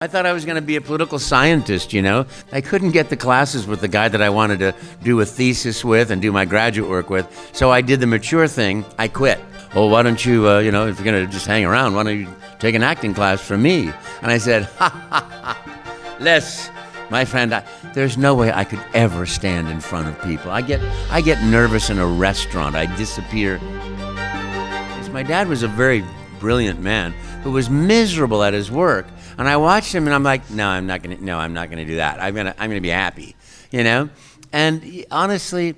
I thought I was going to be a political scientist, you know. I couldn't get the classes with the guy that I wanted to do a thesis with and do my graduate work with, so I did the mature thing. I quit. Well, why don't you, if you're going to just hang around, why don't you take an acting class from me? And I said, ha, ha, ha, Les, my friend, there's no way I could ever stand in front of people. I get nervous in a restaurant. I disappear. My dad was a very brilliant man who was miserable at his work. And I watched him, and I'm like, no, I'm not gonna do that. I'm gonna be happy, you know. And honestly,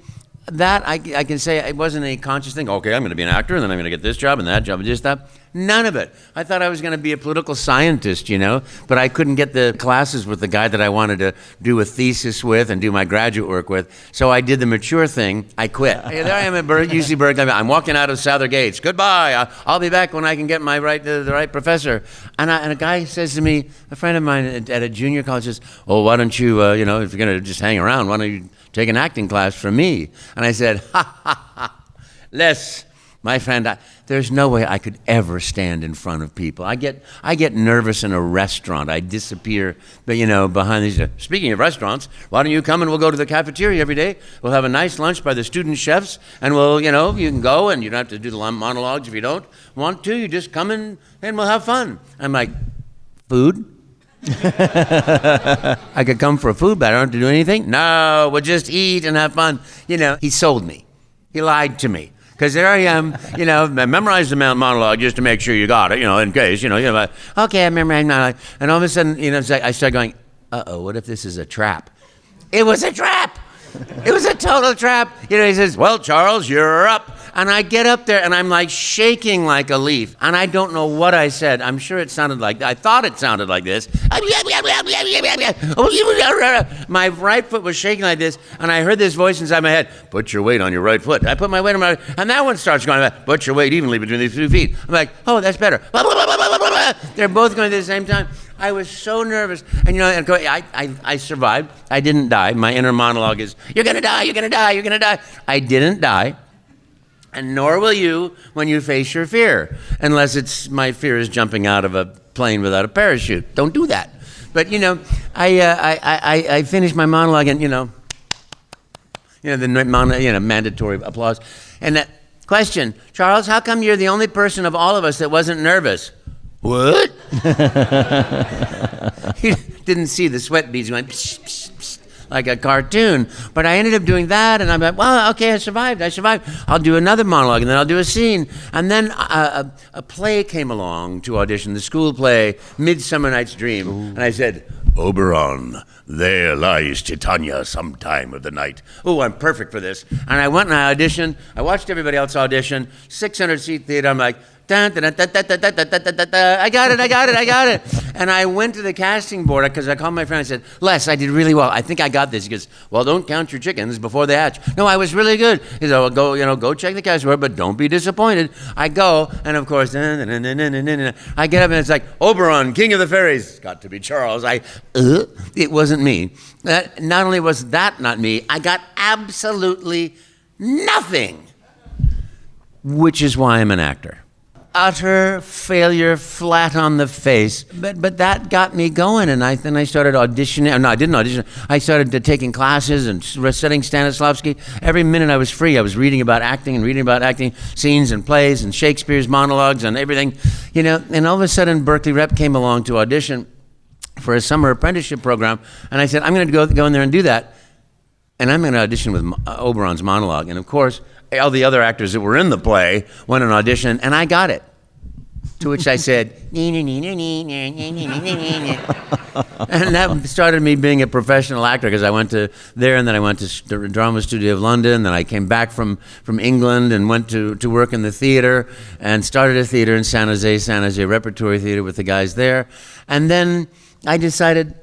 that I can say it wasn't a conscious thing. Okay, I'm gonna be an actor, and then I'm gonna get this job and that job and just that. None of it. I thought I was gonna be a political scientist, you know, but I couldn't get the classes with the guy that I wanted to do a thesis with and do my graduate work with. So I did the mature thing. I quit. Hey, there I am at UC Berkeley. I'm walking out of Souther Gates. Goodbye. I'll be back when I can get the right professor. And a guy says to me, a friend of mine at a junior college says, "Oh, why don't you, if you're gonna just hang around, why don't you take an acting class from me?" And I said, ha, ha, ha, Les, my friend, there's no way I could ever stand in front of people. I get nervous in a restaurant. I disappear, but behind these. Speaking of restaurants, why don't you come and we'll go to the cafeteria every day? We'll have a nice lunch by the student chefs, and we'll, you can go and you don't have to do the monologues if you don't want to. You just come in and we'll have fun. I'm like, food? I could come for a food, but I don't have to do anything? No, we'll just eat and have fun. He sold me. He lied to me. Because there I am, I memorized the monologue just to make sure you got it, in case, like, okay, I memorized monologue. And all of a sudden, it's like I started going, uh-oh, what if this is a trap? It was a trap! It was a total trap. He says, well, Charles, you're up. And I get up there and I'm like shaking like a leaf. And I don't know what I said. I'm sure it sounded like, I thought it sounded like this. My right foot was shaking like this. And I heard this voice inside my head, put your weight on your right foot. I put my weight on my right, and that one starts going, put your weight evenly between these two feet. I'm like, oh, that's better. They're both going at the same time. I was so nervous, and I survived. I didn't die. My inner monologue is, you're gonna die, you're gonna die, you're gonna die. I didn't die, and nor will you when you face your fear, unless my fear is jumping out of a plane without a parachute. Don't do that. But I finished my monologue, and the mandatory applause, and that question, Charles, how come you're the only person of all of us that wasn't nervous? What? He didn't see the sweat beads going psh, psh, psh, like a cartoon. But I ended up doing that, and I'm like, well, okay, I survived. I'll do another monologue, and then I'll do a scene. And then a play came along to audition, the school play, Midsummer Night's Dream. Ooh. And I said, Oberon, there lies Titania sometime of the night. Oh, I'm perfect for this. And I went and I auditioned. I watched everybody else audition, 600-seat theater. I'm like, I got it. And I went to the casting board because I called my friend. I said, Les, I did really well. I think I got this. He goes, well, don't count your chickens before they hatch. No, I was really good. He said, well, go check the casting board, but don't be disappointed. I go, and of course, I get up, and it's like, Oberon, king of the fairies. It's got to be Charles. It wasn't me. Not only was that not me, I got absolutely nothing, which is why I'm an actor. Utter failure, flat on the face. But that got me going, and then I started auditioning. No, I didn't audition. I started taking classes and studying Stanislavski. Every minute I was free, I was reading about acting, scenes and plays and Shakespeare's monologues and everything. And all of a sudden, Berkeley Rep came along to audition for a summer apprenticeship program, and I said, I'm going to go in there and do that, and I'm going to audition with Oberon's monologue. And of course, all the other actors that were in the play went and auditioned, and I got it. To which I said, and that started me being a professional actor, because I went to there, and then I went to the Drama Studio of London, then I came back from England and went to work in the theater, and started a theater in San Jose Repertory Theater with the guys there. And then I decided,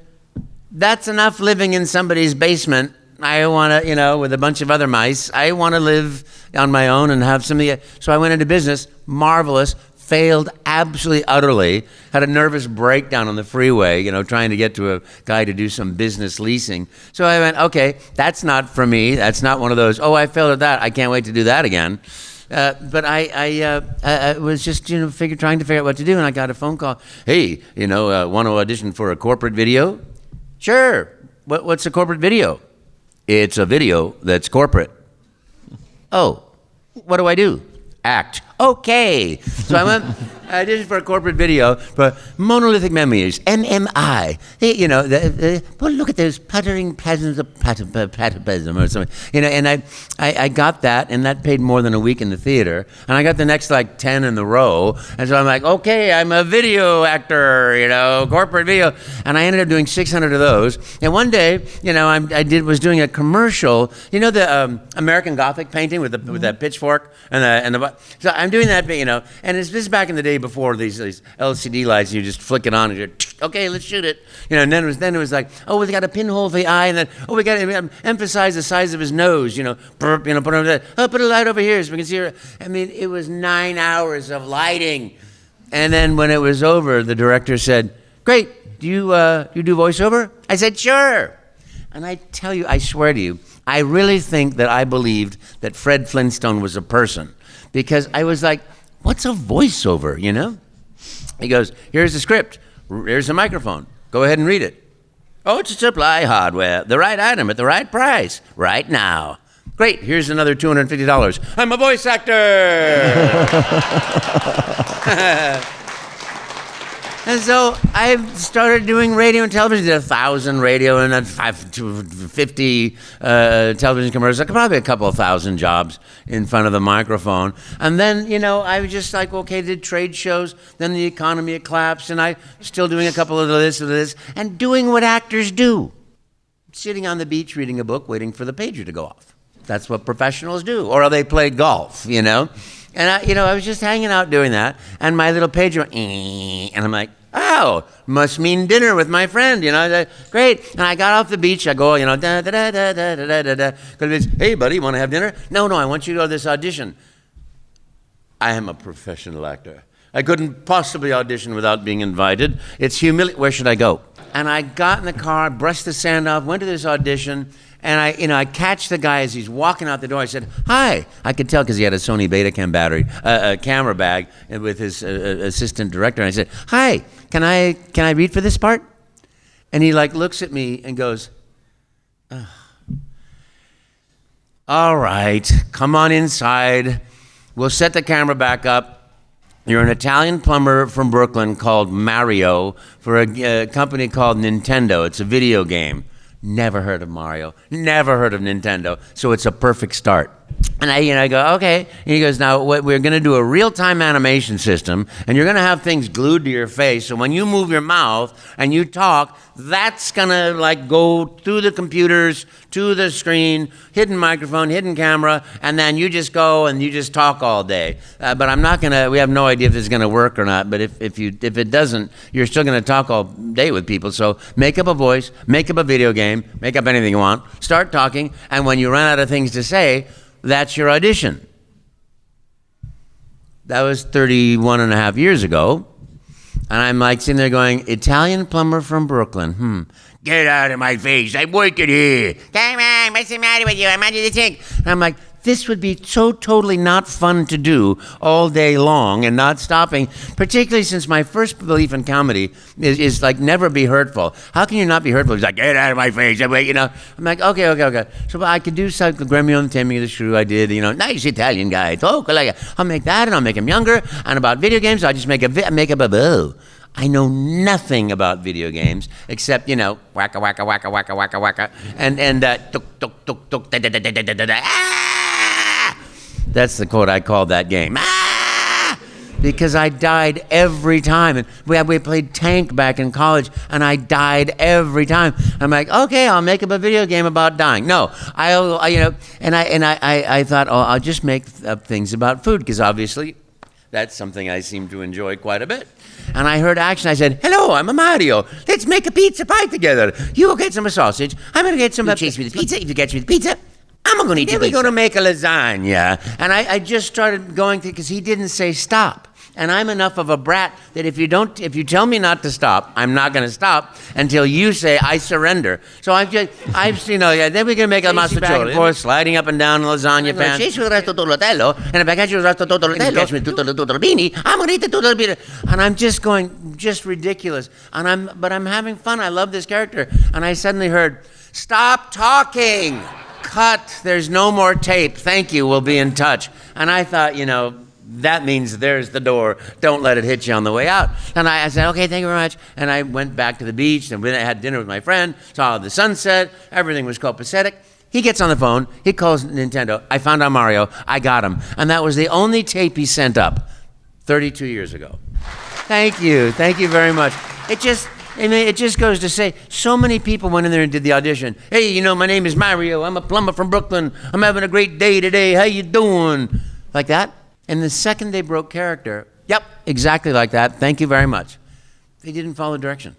that's enough living in somebody's basement. I want to, with a bunch of other mice, I want to live on my own and have some of the, so I went into business, marvelous, failed absolutely utterly, had a nervous breakdown on the freeway, trying to get to a guy to do some business leasing. So I went, okay, that's not for me. That's not one of those, oh, I failed at that. I can't wait to do that again. But I was just, trying to figure out what to do, and I got a phone call. Hey, want to audition for a corporate video? Sure. What's a corporate video? It's a video that's corporate. Oh, what do I do? Act. Okay. So I auditioned for a corporate video for Monolithic Memories, MMI. Well, look at those puttering plasms of platyplasm or something. And I got that, and that paid more than a week in the theater. And I got the next 10 in the row. And so I'm like, okay, I'm a video actor, corporate video. And I ended up doing 600 of those. And one day, I was doing a commercial. The American Gothic painting with that pitchfork and the. So I'm doing that, and this is back in the day before these LCD lights. You just flick it on and you're okay, let's shoot it. And then it was like, oh, we got a pinhole for the eye, and then we got to emphasize the size of his nose. Put a light over here so we can see her. It was 9 hours of lighting, and then when it was over, the director said, "Great, do you do voiceover?" I said, "Sure." And I tell you, I swear to you, I really think that I believed that Fred Flintstone was a person. Because I was like, what's a voiceover, He goes, here's the script. Here's the microphone. Go ahead and read it. Oh, to supply hardware, the right item at the right price, right now. Great, here's another $250. I'm a voice actor! And so I started doing radio and television. Did 1,000 radio and then 50 television commercials, probably a couple of thousand jobs in front of the microphone. And then, I was just like, okay, did trade shows. Then the economy had collapsed, and I still doing a couple of this, and doing what actors do. Sitting on the beach reading a book, waiting for the pager to go off. That's what professionals do. Or they play golf, And I was just hanging out doing that, and my little pager went, and I'm like, oh, must mean dinner with my friend, great. And I got off the beach, I go, hey, buddy, want to have dinner? No, I want you to go to this audition. I am a professional actor. I couldn't possibly audition without being invited. It's humiliating. Where should I go? And I got in the car, brushed the sand off, went to this audition, and I catch the guy as he's walking out the door. I said, hi. I could tell because he had a Sony Betacam camera bag with his assistant director. And I said, hi, can I read for this part? And he looks at me and goes, oh. All right, come on inside. We'll set the camera back up. You're an Italian plumber from Brooklyn called Mario for a company called Nintendo. It's a video game. Never heard of Mario, never heard of Nintendo, so it's a perfect start. And I go, okay. And he goes, now we're going to do a real-time animation system, and you're going to have things glued to your face, so when you move your mouth and you talk, that's going to go through the computers to the screen, hidden microphone, hidden camera, and then you just go and you just talk all day. But I'm not going to, we have no idea if this is going to work or not, but if it doesn't, you're still going to talk all day with people. So make up a voice, make up a video game, make up anything you want, start talking, and when you run out of things to say, that's your audition. That was 31 and a half years ago. And I'm sitting there going, Italian plumber from Brooklyn. Get out of my face. I'm working here. Come on, what's the matter with you? I'm under the sink. And I'm like, this would be so totally not fun to do all day long and not stopping, particularly since my first belief in comedy is never be hurtful. How can you not be hurtful? He's like, get out of my face. I'm like, okay. So I could do something, Gremio and Taming of the Shrew. I did, nice Italian guy. Talk like I'll make that and I'll make him younger. And about video games, I'll just make up a I know nothing about video games except, wacka, wacka, wacka, wacka, wacka, wacka, and tuk, tuk, tuk, tuk, da, da, da, da, da, da, da, ah! That's the quote I called that game. Ah! Because I died every time. And we played tank back in college, and I died every time. I'm like, okay, I'll make up a video game about dying. No, I thought, oh, I'll just make up things about food, because obviously that's something I seem to enjoy quite a bit. And I heard action. I said, hello, I'm a Mario. Let's make a pizza pie together. You go get some sausage. I'm going to get some... You chase me the pizza. If you catch me the pizza, I'm going to eat the pizza. We're going to make a lasagna. And I just started going through, because he didn't say stop. And I'm enough of a brat that if you tell me not to stop, I'm not going to stop until you say I surrender. So I've then we're going to make a massa back and forth, sliding up and down lasagna pans. Se sul resto tutto l'hotello, and if I catch you il resto tutto l'hotello, catch me tutto l'albini, I'm going to eat tutto l'albini. And I'm just going, just ridiculous. But I'm having fun. I love this character. And I suddenly heard, stop talking. Cut. There's no more tape. Thank you. We'll be in touch. And I thought, that means there's the door. Don't let it hit you on the way out. And I said, okay, thank you very much. And I went back to the beach and I had dinner with my friend, saw the sunset. Everything was copacetic. He gets on the phone. He calls Nintendo. I found out Mario. I got him. And that was the only tape he sent up 32 years ago. Thank you. Thank you very much. It just goes to say, so many people went in there and did the audition. Hey, my name is Mario. I'm a plumber from Brooklyn. I'm having a great day today. How you doing? Like that. And the second they broke character, yep, exactly like that. Thank you very much. They didn't follow direction.